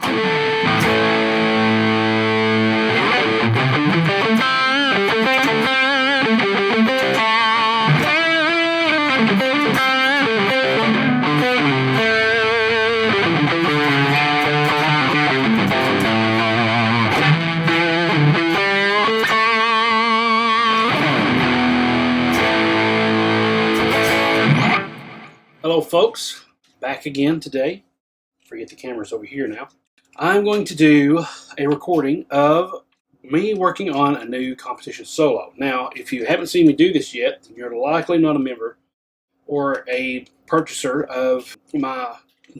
Hello folks, back again today. Forget the camera's over here now. I'm going to do a recording of me working on a new competition solo. Now, if you haven't seen me do this yet, then you're likely not a member or a purchaser of my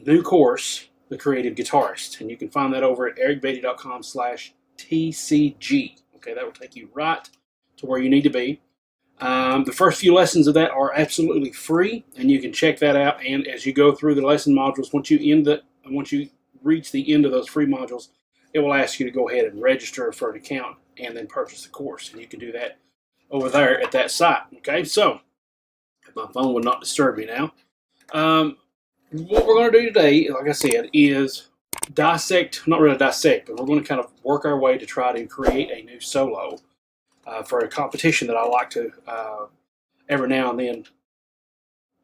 new course, The Creative Guitarist. And you can find that over at ericbeatty.com/TCG. Okay, that will take you right to where you need to be. The first few lessons of that are absolutely free, and you can check that out. And as you go through the lesson modules, once you reach the end of those free modules, it will ask you to go ahead and register for an account and then purchase the course. And you can do that over there at that site. Okay, so if my phone will not disturb me now. What we're going to do today, like I said, is not really dissect, but we're going to kind of work our way to try to create a new solo for a competition that I like to every now and then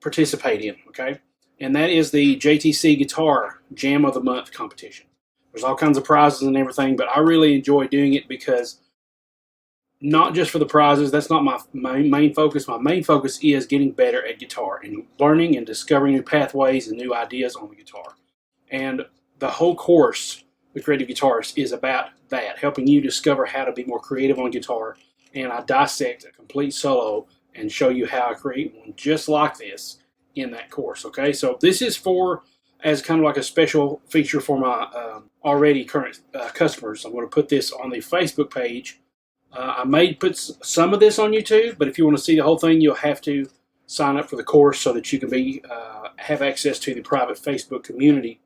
participate in, okay? And that is the JTC Guitar Jam of the Month competition. There's all kinds of prizes and everything, but I really enjoy doing it because not just for the prizes, that's not my main focus. My main focus is getting better at guitar and learning and discovering new pathways and new ideas on the guitar. And the whole course, The Creative Guitarist, is about that, helping you discover how to be more creative on guitar. And I dissect a complete solo and show you how I create one just like this in that course. Okay, so this is as kind of like a special feature for my already current customers. I'm going to put this on the Facebook page. I may put some of this on YouTube, but if you want to see the whole thing, you'll have to sign up for the course so that you can have access to the private Facebook community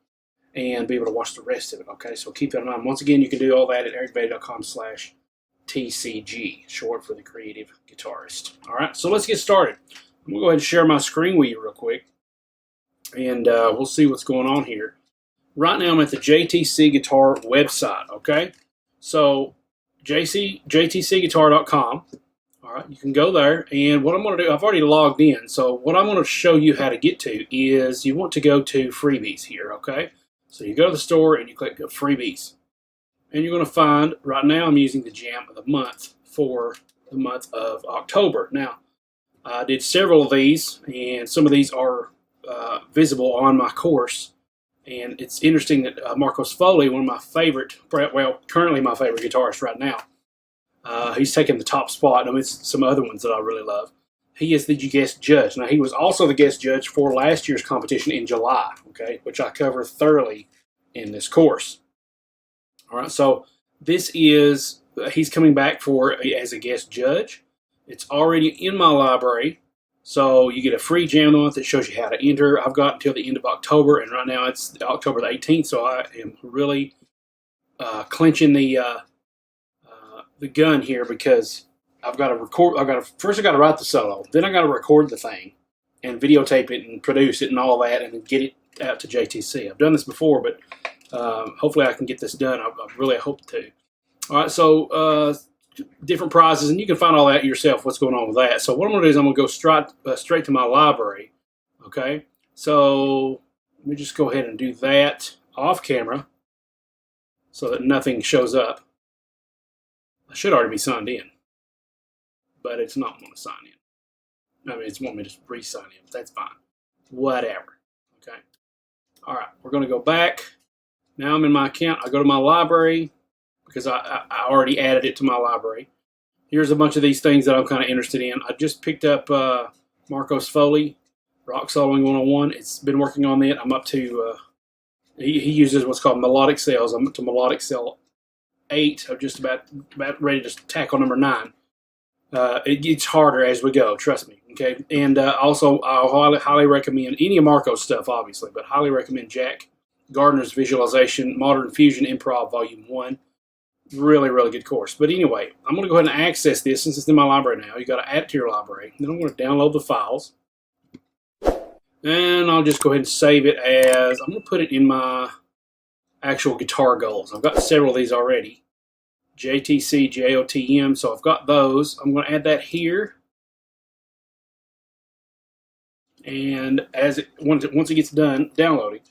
and be able to watch the rest of it. Okay, so keep that in mind. Once again, you can do all that at ericbeatty.com/TCG, short for The Creative Guitarist. All right, so let's get started. I'm going to go ahead and share my screen with you real quick, and we'll see what's going on here. Right now, I'm at the JTC Guitar website, okay? So, jtcguitar.com. All right, you can go there, and what I'm going to do, I've already logged in, so what I'm going to show you how to get to is you want to go to freebies here, okay? So you go to the store, and you click freebies. And you're going to find, right now I'm using the Jam of the Month for the month of October. Now, I did several of these, and some of these are visible on my course. And it's interesting that Marcos Foley, one of my favorite, well, currently my favorite guitarist right now, he's taken the top spot. I mean, it's some other ones that I really love. He is the guest judge. Now, he was also the guest judge for last year's competition in July, okay, which I cover thoroughly in this course. All right, so this is, he's coming back as a guest judge. It's already in my library, so you get a free Jam of the Month that shows you how to enter. I've got until the end of October, and right now it's October the 18th, so I am really clenching the gun here because I've got to record. First I got to write the solo, then I got to record the thing and videotape it and produce it and all that, and then get it out to JTC. I've done this before, but hopefully I can get this done. I really hope to. All right, so different prizes, and you can find all that yourself, what's going on with that. So what I'm going to do is I'm going to go straight to my library. Okay, so let me just go ahead and do that off camera so that nothing shows up. I should already be signed in, but it's not want to sign in. I mean, it's want me to re-sign in, but that's fine. Whatever. Okay. All right, we're going to go back. Now I'm in my account. I go to my library because I already added it to my library. Here's a bunch of these things that I'm kind of interested in. I just picked up Marcos Foley, Rock Soloing 101. It's been working on it. I'm up to, he uses what's called melodic scales. I'm up to melodic scale 8. I'm just about ready to tackle number 9. It gets harder as we go, trust me. Okay, and also I'll highly recommend any of Marco's stuff, obviously, but highly recommend Jack Gardner's Visualization Modern Fusion Improv Volume 1. Really, really good course. But anyway, I'm going to go ahead and access this since it's in my library now. You got to add it to your library. Then I'm going to download the files, and I'll just go ahead and save it as, I'm going to put it in my actual guitar gulls. I've got several of these already. JTC, JOTM, so I've got those. I'm going to add that here. And once it gets done downloading,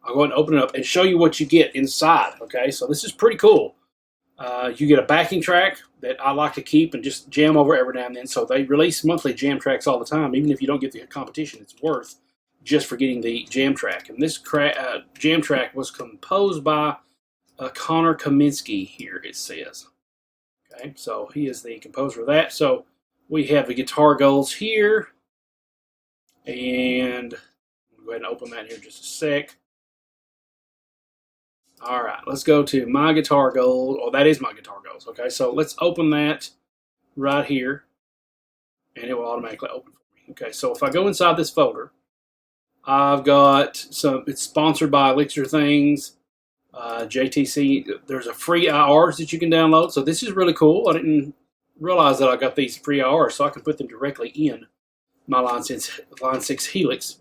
I'll go ahead and open it up and show you what you get inside. Okay, so this is pretty cool. You get a backing track that I like to keep and just jam over every now and then. So they release monthly jam tracks all the time. Even if you don't get the competition, it's worth just for getting the jam track. And this jam track was composed by Connor Kaminsky here, it says. Okay, so he is the composer of that. So we have the guitar goals here. And I'll go ahead and open that here in just a sec. All right, let's go to my guitar gold. Oh, that is my guitar goals. Okay, so let's open that right here, and it will automatically open for me. Okay, so if I go inside this folder, I've got some. It's sponsored by Elixir Things, JTC. There's a free IRs that you can download. So this is really cool. I didn't realize that I got these free IRs, so I can put them directly in my Line 6 Helix.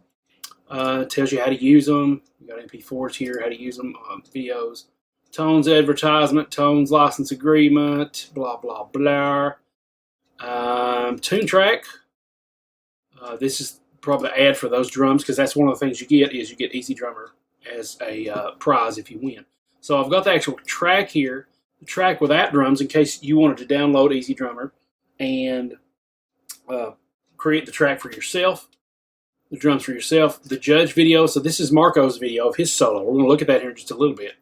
Tells you how to use them. You got MP4s here, how to use them, videos, Tones advertisement, Tones license agreement, blah blah blah. Tune track. This is probably the ad for those drums, because that's one of the things you get is you get Easy Drummer as a prize if you win. So I've got the actual track here, the track without drums, in case you wanted to download Easy Drummer and create the track for yourself. The drums for yourself, the judge video. So this is Marco's video of his solo. We're going to look at that here in just a little bit.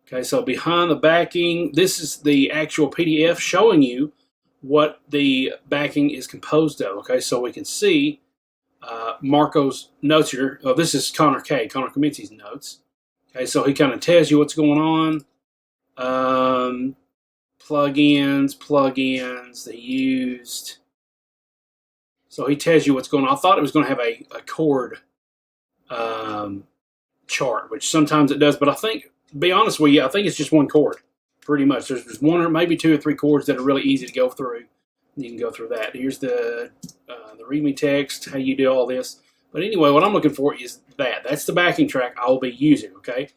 Okay, so behind the backing, this is the actual PDF showing you what the backing is composed of. Okay, so we can see Marco's notes here. Oh, this is Connor Kaminsky's notes. Okay, so he kind of tells you what's going on. Plugins they used. So he tells you what's going on. I thought it was going to have a chord chart, which sometimes it does. But I think, to be honest with you, I think it's just one chord, pretty much. There's one or maybe two or three chords that are really easy to go through. You can go through that. Here's the README text, how you do all this. But anyway, what I'm looking for is that. That's the backing track I'll be using, okay?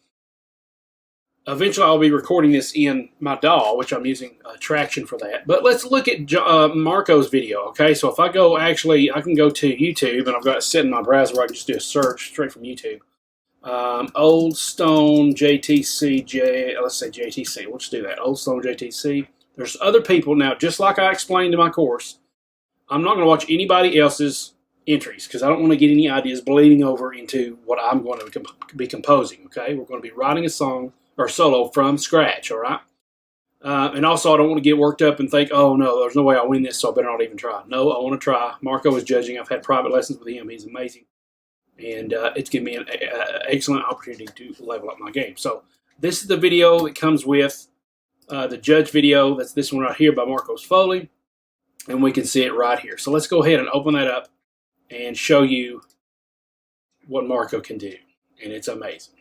Eventually, I'll be recording this in my DAW, which I'm using Traction for that. But let's look at Marco's video, okay? So if I go, I can go to YouTube, and I've got it set in my browser where I can just do a search straight from YouTube. Old Stone JTC, let's say JTC. We'll just do that. Old Stone JTC. There's other people. Now, just like I explained in my course, I'm not going to watch anybody else's entries because I don't want to get any ideas bleeding over into what I'm going to be composing, okay? We're going to be writing a song or solo from scratch, all right? And also, I don't want to get worked up and think, oh, no, there's no way I'll win this, so I better not even try. No, I want to try. Marco is judging. I've had private lessons with him. He's amazing. And it's given me an excellent opportunity to level up my game. So this is the video that comes with the judge video. That's this one right here by Marcos Foley. And we can see it right here. So let's go ahead and open that up and show you what Marco can do. And it's amazing.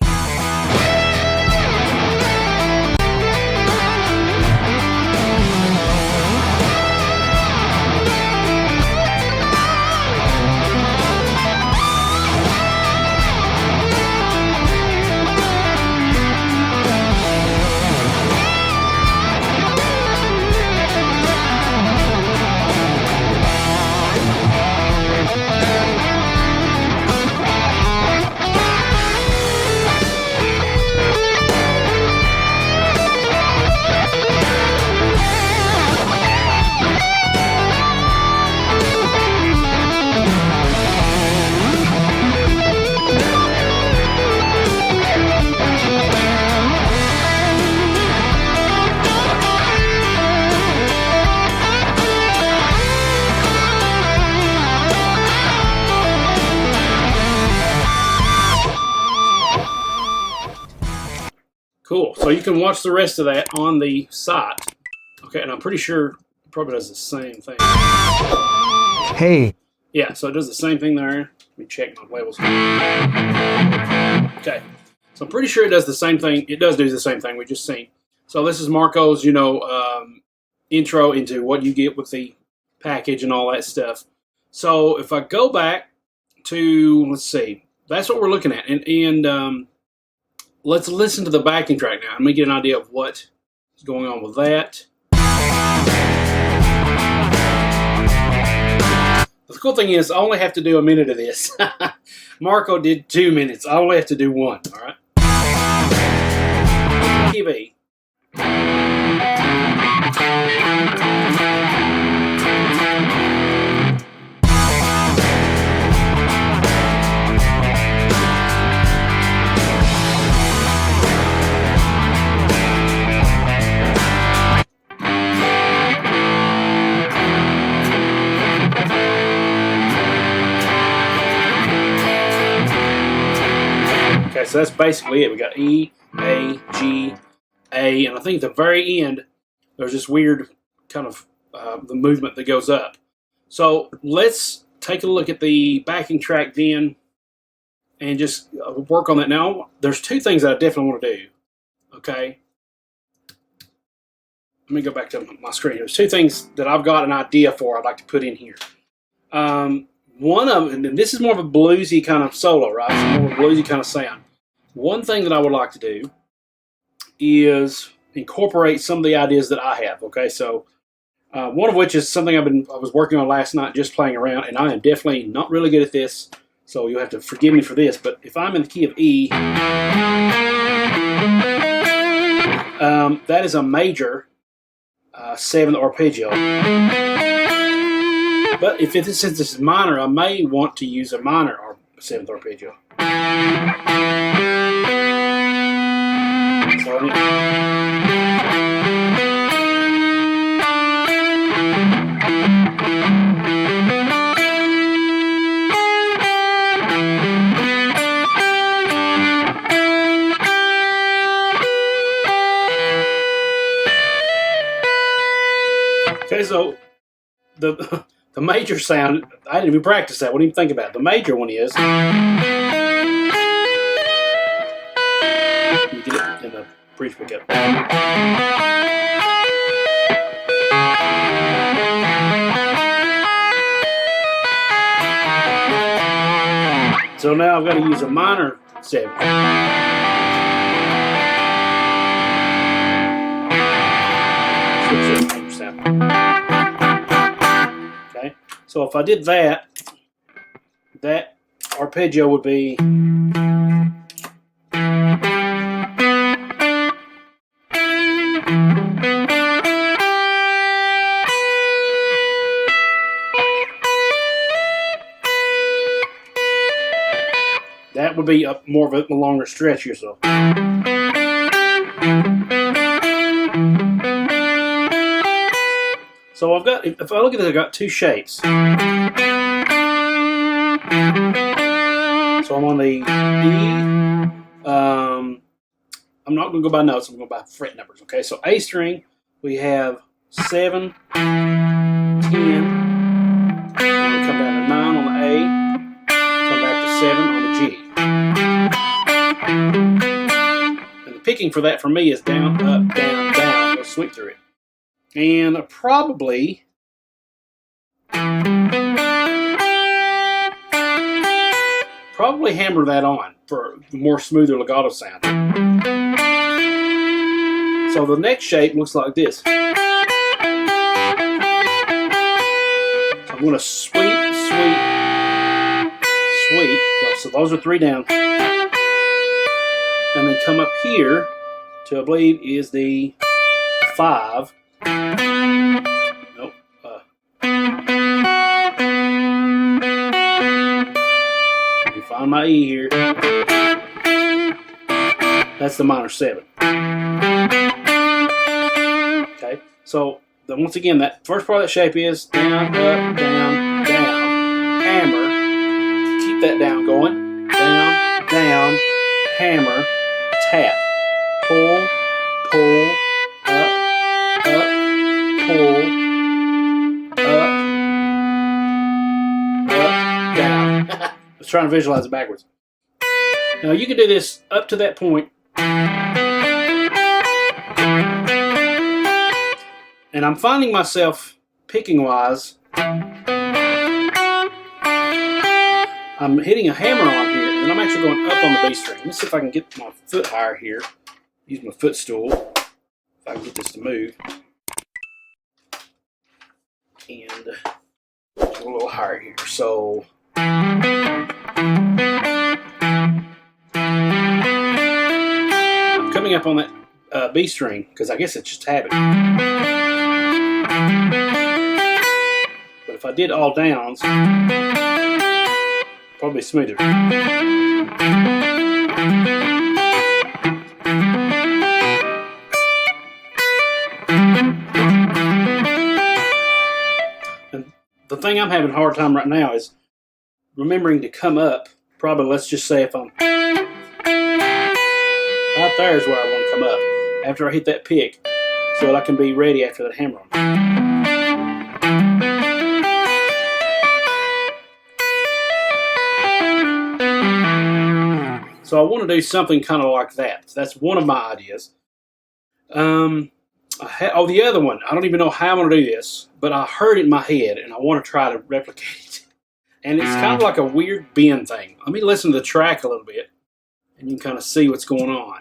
Cool. So you can watch the rest of that on the site. Okay, and I'm pretty sure it probably does the same thing. Hey. Yeah, so it does the same thing there. Let me check my levels. Okay. So I'm pretty sure it does the same thing. It does do the same thing we just seen. So this is Marco's, intro into what you get with the package and all that stuff. So if I go back to, let's see, that's what we're looking at. And let's listen to the backing track now. Let me get an idea of what is going on with that. The cool thing is, I only have to do a minute of this. Marco did 2 minutes. I only have to do 1. All right. Key of E. Okay, so that's basically it. We got E, A, G, A, and I think at the very end, there's this weird kind of the movement that goes up. So let's take a look at the backing track then and just work on that. Now, there's 2 things that I definitely want to do. Okay. Let me go back to my screen. There's 2 things that I've got an idea for I'd like to put in here. One of them, and this is more of a bluesy kind of solo, right? It's more of a bluesy kind of sound. One thing that I would like to do is incorporate some of the ideas that I have. Okay, so one of which is something I was working on last night, just playing around, and I am definitely not really good at this, so you'll have to forgive me for this. But if I'm in the key of E, that is a major 7th arpeggio. But since this is minor, I may want to use a minor 7th arpeggio. So okay, so the major sound, I didn't even practice that. What do you think about it? The major one is, you get it in the bridge pickup. So now I've got to use a minor 7. Okay, so if I did that, that arpeggio would be more of a longer stretch here. So I've got, if I look at this, I've got 2 shapes. So I'm on the E. I'm not going to go by notes. I'm going to go by fret numbers. Okay, so A string, we have 7, 10. Come down to 9 on the A. Come back to 7 on the G. And the picking for that for me is down, up, down, down. We'll sweep through it. And probably hammer that on for a more smoother legato sound. So the next shape looks like this. So I'm going to sweep, sweep, sweep. So those are 3 down. And then come up here to, I believe, is the 5. Nope. Let me find my E here. That's the minor 7. Okay, so then once again, that first part of that shape is down, up, down, down, hammer. Keep that down going. Down, down, hammer, tap, pull, pull, up, pull, up, down. I was trying to visualize it backwards. Now you can do this up to that point. And I'm finding myself, picking wise, I'm hitting a hammer on here And then I'm actually going up on the B string. Let me see if I can get my foot higher here. Use my footstool. If I can get this to move. And a little higher here. So I'm coming up on that B string because I guess it's just habit. But if I did all downs, probably smoother. And the thing I'm having a hard time right now is remembering to come up. Probably, let's just say if I'm right there is where I want to come up after I hit that pick, so that I can be ready after that hammer on. So I want to do something kind of like that. That's one of my ideas. The other one, I don't even know how I'm going to do this, but I heard it in my head, and I want to try to replicate it. And it's kind of like a weird bend thing. Let me listen to the track a little bit, and you can kind of see what's going on.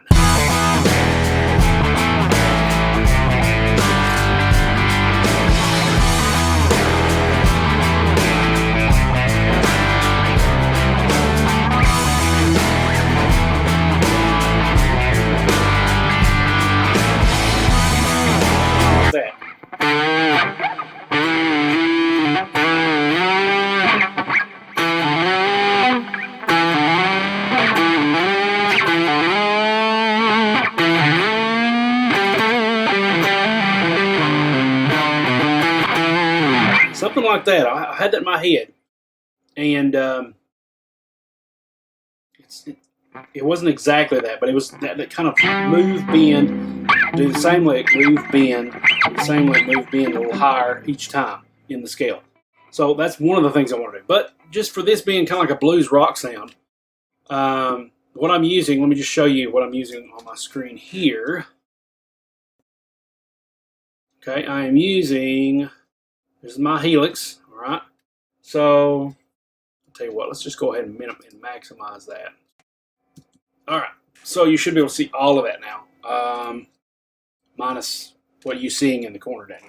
Something like that. I had that in my head, and it wasn't exactly that, but it was that kind of move, bend, do the same lick, move, bend, do the same lick, move, bend a little higher each time in the scale. So that's one of the things I want to do. But just for this being kind of like a blues rock sound, what I'm using, let me just show you what I'm using on my screen here. Okay, I am using... This is my Helix, all right? So, I'll tell you what, let's just go ahead and maximize that. All right, so you should be able to see all of that now, minus what you're seeing in the corner down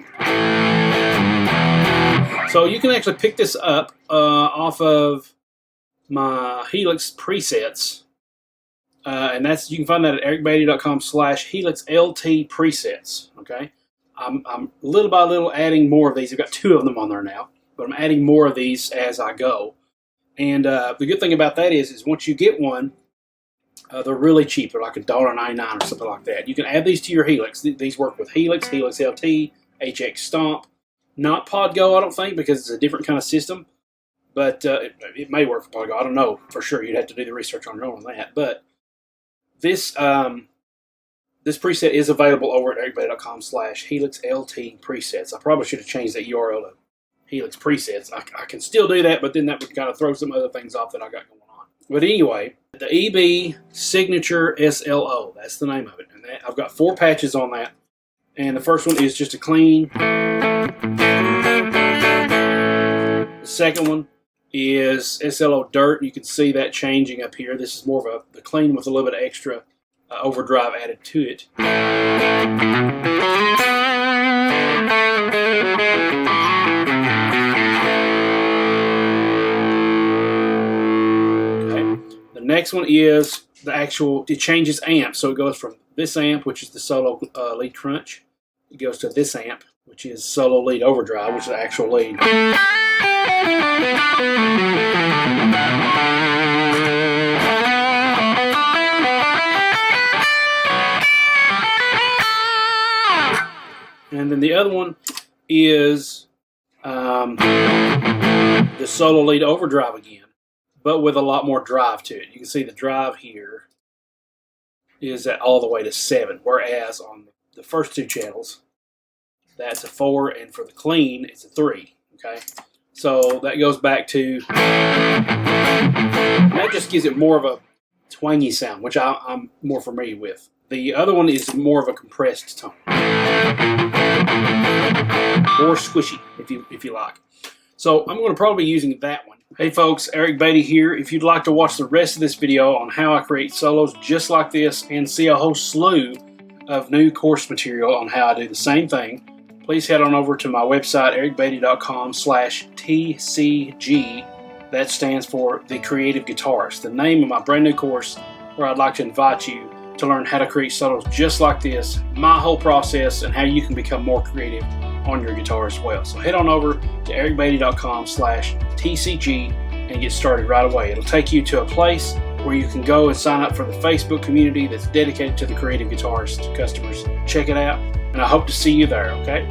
here. So you can actually pick this up off of my Helix presets, and you can find that at ericbeatty.com/HelixLT presets, okay? I'm little by little adding more of these. I've got 2 of them on there now, but I'm adding more of these as I go. And the good thing about that is once you get one, they're really cheap. They're like $1.99 or something like that. You can add these to your Helix. These work with Helix, Helix LT, HX Stomp. Not PodGo, I don't think, because it's a different kind of system. But it may work for PodGo. I don't know for sure. You'd have to do the research on your own on that. But this... This preset is available over at ericbeatty.com/HelixLT presets. I probably should have changed that URL to Helix presets. I can still do that, but then that would kind of throw some other things off that I got going on. But anyway, the EB Signature SLO, that's the name of it. And I've got 4 patches on that. And the first one is just a clean. The second one is SLO Dirt. You can see that changing up here. This is more of the clean with a little bit of extra overdrive added to it. Okay. The next one is the actual, it changes amp. So it goes from this amp, which is the solo lead crunch. It goes to this amp, which is solo lead overdrive, which is the actual lead. And then the other one is the solo lead overdrive again, but with a lot more drive to it. You can see the drive here is at all the way to 7, whereas on the first 2 channels, that's a 4, and for the clean, it's a 3. Okay, so that goes back to, that just gives it more of a twangy sound, which I'm more familiar with. The other one is more of a compressed tone. Or squishy, if you like. So I'm going to probably be using that one. Hey folks, Eric Beatty here. If you'd like to watch the rest of this video on how I create solos just like this and see a whole slew of new course material on how I do the same thing, please head on over to my website, ericbeatty.com/TCG. That stands for The Creative Guitarist, the name of my brand new course where I'd like to invite you to learn how to create solos just like this, my whole process, and how you can become more creative on your guitar as well. So head on over to ericbeatty.com/TCG and get started right away. It'll take you to a place where you can go and sign up for the Facebook community that's dedicated to the creative guitarist customers. Check it out, and I hope to see you there, okay?